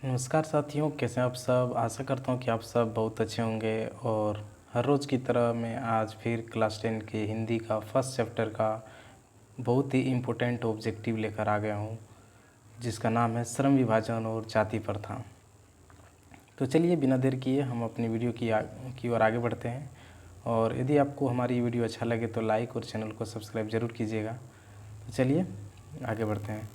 नमस्कार साथियों, कैसे हैं आप सब। आशा करता हूँ कि आप सब बहुत अच्छे होंगे। और हर रोज़ की तरह मैं आज फिर क्लास 10 के हिंदी का फर्स्ट चैप्टर का बहुत ही इम्पोर्टेंट ऑब्जेक्टिव लेकर आ गया हूँ, जिसका नाम है श्रम विभाजन और जाति प्रथा। तो चलिए बिना देर किए हम अपनी वीडियो की ओर आगे बढ़ते हैं। और यदि आपको हमारी वीडियो अच्छा लगे तो लाइक और चैनल को सब्सक्राइब ज़रूर कीजिएगा। तो चलिए आगे बढ़ते हैं।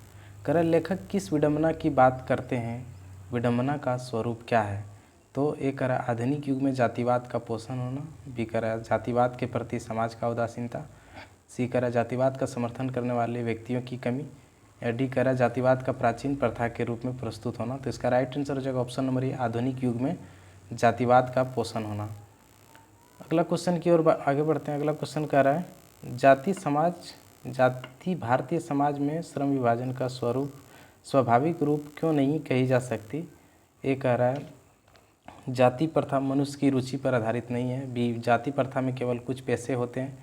करण लेखक किस विडंबना की बात करते हैं? विडंबना का स्वरूप क्या है? तो एक करा आधुनिक युग में जातिवाद का पोषण होना, बी करा जातिवाद के प्रति समाज का उदासीनता, सी करा जातिवाद का समर्थन करने वाले व्यक्तियों की कमी, या डी करा जातिवाद का प्राचीन प्रथा के रूप में प्रस्तुत होना। तो इसका राइट आंसर हो जाएगा ऑप्शन नंबर ए, आधुनिक युग में जातिवाद का पोषण होना। अगला क्वेश्चन की ओर आगे बढ़ते हैं। अगला क्वेश्चन कह रहा है जाति भारतीय समाज में श्रम विभाजन का स्वरूप स्वाभाविक रूप क्यों नहीं कही जा सकती? ए कह रहा है जाति प्रथा मनुष्य की रुचि पर आधारित नहीं है, बी जाति प्रथा में केवल कुछ पैसे होते हैं,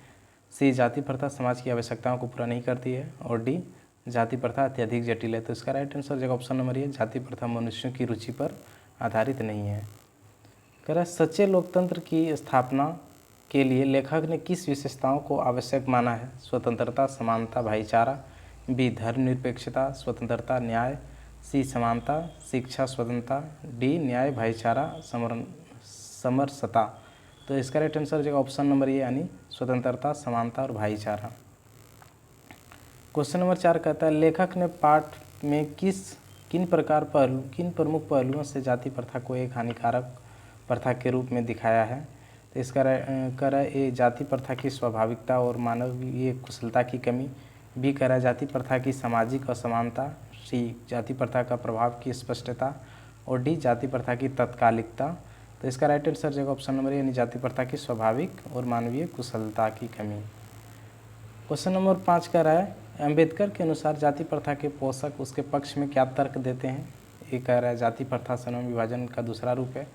सी जाति प्रथा समाज की आवश्यकताओं को पूरा नहीं करती है, और डी जाति प्रथा अत्यधिक जटिल है। तो इसका राइट आंसर हो जाएगा ऑप्शन नंबर ए, जाति प्रथा मनुष्यों की रुचि पर आधारित नहीं है। कह रहा है सच्चे लोकतंत्र की स्थापना के लिए लेखक ने किस विशेषताओं को आवश्यक माना है? स्वतंत्रता, समानता, भाईचारा, बी धर्मनिरपेक्षता, स्वतंत्रता, न्याय, सी समानता, शिक्षा, स्वतंत्रता, डी न्याय, भाईचारा, समरसता। तो इसका राइट आंसर हो जाएगा ऑप्शन नंबर ए, यानी स्वतंत्रता, समानता और भाईचारा। क्वेश्चन नंबर 4 कहता है लेखक ने पाठ में किन प्रमुख पहलुओं से जाति प्रथा को एक हानिकारक प्रथा के रूप में दिखाया है? तो इसका कर ए जाति प्रथा की स्वाभाविकता और मानवीय कुशलता की कमी, बी कह रहा है जाति प्रथा की सामाजिक असमानता, सी जाति प्रथा का प्रभाव की स्पष्टता, और डी जाति प्रथा की तत्कालिकता। तो इसका राइट आंसर जाएगा ऑप्शन नंबर ए, यानी जाति प्रथा की स्वाभाविक और मानवीय कुशलता की कमी। क्वेश्चन नंबर 5 कह रहा है अम्बेडकर के अनुसार जाति प्रथा के पोषक उसके पक्ष में क्या तर्क देते हैं? ये कह रहा है जाति प्रथा श्रम विभाजन का दूसरा रूप है,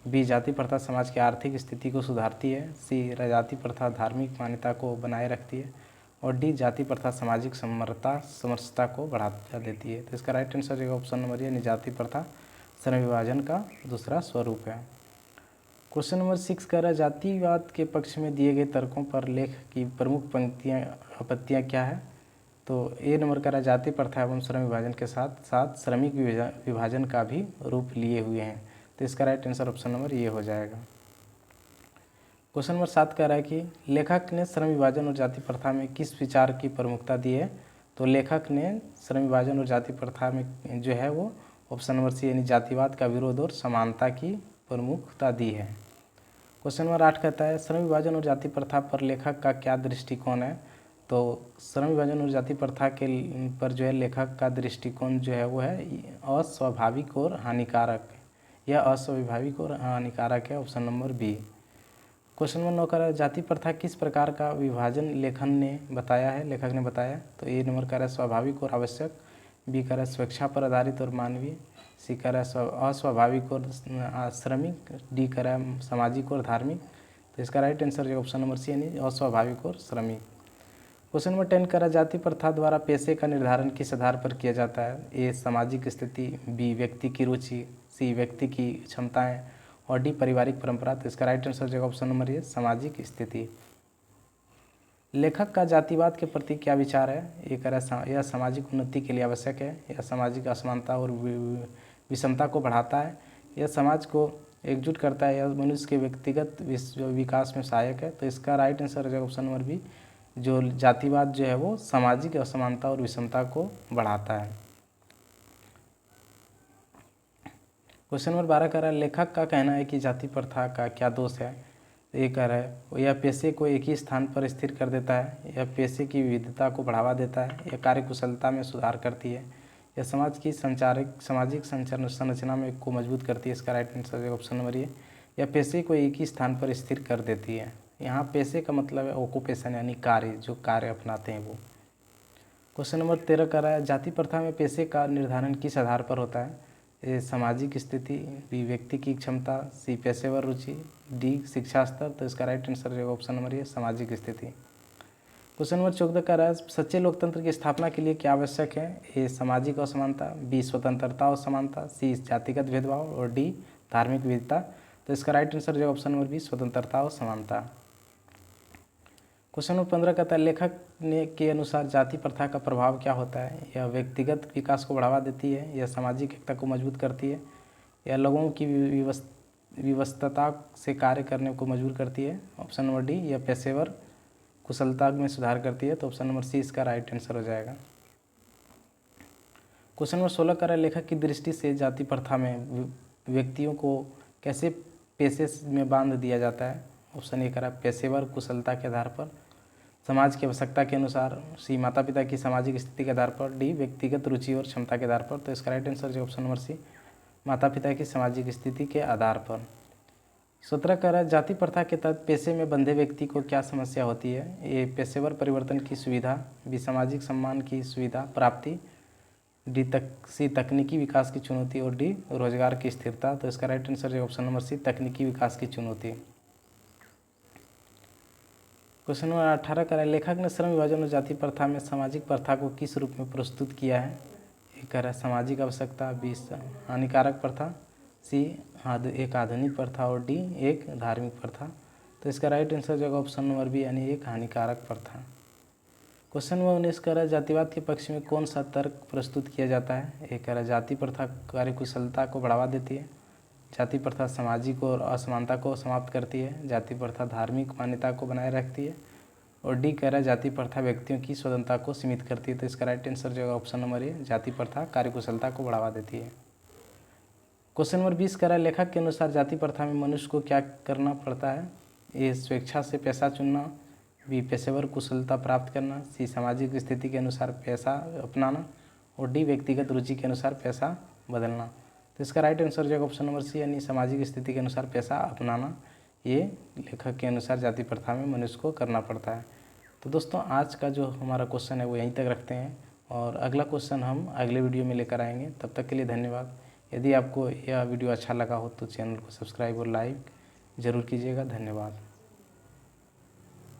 बी जाति प्रथा समाज की आर्थिक स्थिति को सुधारती है, सी जाति प्रथा धार्मिक मान्यता को बनाए रखती है, और डी जाति प्रथा सामाजिक समरसता को बढ़ावा देती है। तो इसका राइट आंसर है ऑप्शन नंबर ए, जाति प्रथा श्रम विभाजन का दूसरा स्वरूप है। क्वेश्चन नंबर 6 कह रहा है जातिवाद के पक्ष में दिए गए तर्कों पर लेख की प्रमुख आपत्तियाँ क्या है? तो ए नंबर कह रहा है जाति प्रथा एवं श्रम विभाजन के साथ साथ श्रमिक विभाजन का भी रूप लिए हुए हैं। तो इसका राइट आंसर ऑप्शन नंबर ये हो जाएगा। क्वेश्चन नंबर 7 कह रहा है कि लेखक ने श्रम विभाजन और जाति प्रथा में किस विचार की प्रमुखता दी है? तो लेखक ने श्रम विभाजन और जाति प्रथा में जो है वो ऑप्शन नंबर सी, यानी जातिवाद का विरोध और समानता की प्रमुखता दी है। क्वेश्चन नंबर 8 कहता है श्रम विभाजन और जाति प्रथा पर लेखक का क्या दृष्टिकोण है? तो श्रम विभाजन और जाति प्रथा के पर जो है लेखक का दृष्टिकोण जो है वो है अस्वाभाविक और हानिकारक। यह अस्वाभाविक और हानिकारक है, option number B. Question number 9 का जाति प्रथा किस प्रकार का विभाजन लेखक ने बताया? तो ए नंबर का है स्वाभाविक और आवश्यक, बी का है स्वेच्छा पर आधारित और मानवीय, सी का है अस्वाभाविक और श्रमिक, डी का है सामाजिक और धार्मिक। तो इसका राइट आंसर है ऑप्शन नंबर सी, यानी अस्वाभाविक और श्रमिक। क्वेश्चन नंबर 10 करा जाति प्रथा द्वारा पेशे का निर्धारण किस आधार पर किया जाता है? ए सामाजिक स्थिति, बी व्यक्ति की रुचि, सी व्यक्ति की क्षमताएं, और डी पारिवारिक परंपरा। तो इसका राइट आंसर होगा ऑप्शन नंबर ए, सामाजिक स्थिति। लेखक का जातिवाद के प्रति क्या विचार है? ये कह रहा है यह सामाजिक उन्नति के लिए आवश्यक है, यह सामाजिक असमानता और विषमता को बढ़ाता है, यह समाज को एकजुट करता है, यह मनुष्य के व्यक्तिगत विकास में सहायक है। तो इसका राइट आंसर है ऑप्शन नंबर बी, जो जातिवाद जो है वो सामाजिक असमानता और विषमता को बढ़ाता है। क्वेश्चन नंबर 12 कह रहा है लेखक का कहना है कि जाति प्रथा का क्या दोष है? ये कह रहा है यह पेशे को एक ही स्थान पर स्थिर कर देता है, यह पेशे की विविधता को बढ़ावा देता है, यह कार्यकुशलता में सुधार करती है, यह समाज की सामाजिक संरचना में को मजबूत करती है। इसका राइट आंसर है ऑप्शन नंबर ए, यह पेशे को एक ही स्थान पर स्थिर कर देती है। यहाँ पेशे का मतलब है ऑक्यूपेशन, यानी कार्य, जो कार्य अपनाते हैं वो। क्वेश्चन नंबर 13 कर रहा है जाति प्रथा में पेशे का निर्धारण किस आधार पर होता है? ए सामाजिक स्थिति, बी व्यक्ति की क्षमता, सी पेशेवर रुचि, डी शिक्षा स्तर। तो इसका राइट आंसर जो ऑप्शन नंबर ए, सामाजिक स्थिति। क्वेश्चन नंबर 14 का रहा है सच्चे लोकतंत्र की स्थापना के लिए क्या आवश्यक है। ए सामाजिक असमानता, बी स्वतंत्रता और समानता, सी जातिगत भेदभाव और डी धार्मिक विविधता। तो इसका राइट आंसर जो ऑप्शन नंबर बी स्वतंत्रता और समानता। क्वेश्चन नंबर 15 कहता है लेखक ने के अनुसार जाति प्रथा का प्रभाव क्या होता है। यह व्यक्तिगत विकास को बढ़ावा देती है, यह सामाजिक एकता को मजबूत करती है, यह लोगों की विवस्तता से कार्य करने को मजबूर करती है। ऑप्शन नंबर डी यह पेशेवर कुशलता में सुधार करती है। तो ऑप्शन नंबर सी इसका राइट आंसर हो जाएगा। क्वेश्चन नंबर 16 का लेखक की दृष्टि से जाति प्रथा में व्यक्तियों को कैसे पेशे में बांध दिया जाता है। ऑप्शन ए करा पेशेवर कुशलता के आधार पर, समाज की आवश्यकता के अनुसार, सी माता पिता की सामाजिक स्थिति के आधार पर, डी व्यक्तिगत रुचि और क्षमता के आधार पर। तो इसका राइट आंसर जो ऑप्शन नंबर सी माता पिता की सामाजिक स्थिति के आधार पर। 17 कह रहा है जाति प्रथा के तहत पेशे में बंधे व्यक्ति को क्या समस्या होती है। ए पेशेवर परिवर्तन की सुविधा, बी सामाजिक सम्मान की सुविधा प्राप्ति, डी सी तकनीकी विकास की चुनौती और डी रोजगार की स्थिरता। तो इसका राइट आंसर जो ऑप्शन नंबर सी तकनीकी विकास की चुनौती। क्वेश्चन नंबर 18 कह रहा है लेखक ने श्रम विभाजन और जाति प्रथा में सामाजिक प्रथा को किस रूप में प्रस्तुत किया है। एक कह रहा है सामाजिक आवश्यकता, बी हानिकारक प्रथा, सी एक आधुनिक प्रथा और डी एक धार्मिक प्रथा। तो इसका राइट आंसर जो ऑप्शन नंबर बी यानी एक हानिकारक प्रथा। क्वेश्चन नंबर 19 कह रहा है जातिवाद के पक्ष में कौन सा तर्क प्रस्तुत किया जाता है। एक कह रहा है जाति प्रथा कार्यकुशलता को बढ़ावा देती है, जाति प्रथा सामाजिक और असमानता को समाप्त करती है, जाति प्रथा धार्मिक मान्यता को बनाए रखती है और डी कह रहा है जाति प्रथा व्यक्तियों की स्वतंत्रता को सीमित करती है। तो इसका राइट आंसर जो ऑप्शन नंबर ए जाति प्रथा कार्यकुशलता को बढ़ावा देती है। क्वेश्चन नंबर 20 कह रहा है लेखक के अनुसार जाति प्रथा में मनुष्य को क्या करना पड़ता है। ए स्वेच्छा से पेशा चुनना, बी पेशेवर कुशलता प्राप्त करना, सी सामाजिक स्थिति के अनुसार पेशा अपनाना और डी व्यक्तिगत रुचि के अनुसार पेशा बदलना। तो इसका राइट आंसर जो ऑप्शन नंबर सी यानी सामाजिक स्थिति के अनुसार पेशा अपनाना, ये लेखक के अनुसार जाति प्रथा में मनुष्य को करना पड़ता है। तो दोस्तों आज का जो हमारा क्वेश्चन है वो यहीं तक रखते हैं और अगला क्वेश्चन हम अगले वीडियो में लेकर आएंगे। तब तक के लिए धन्यवाद। यदि आपको यह वीडियो अच्छा लगा हो तो चैनल को सब्सक्राइब और लाइक ज़रूर कीजिएगा। धन्यवाद।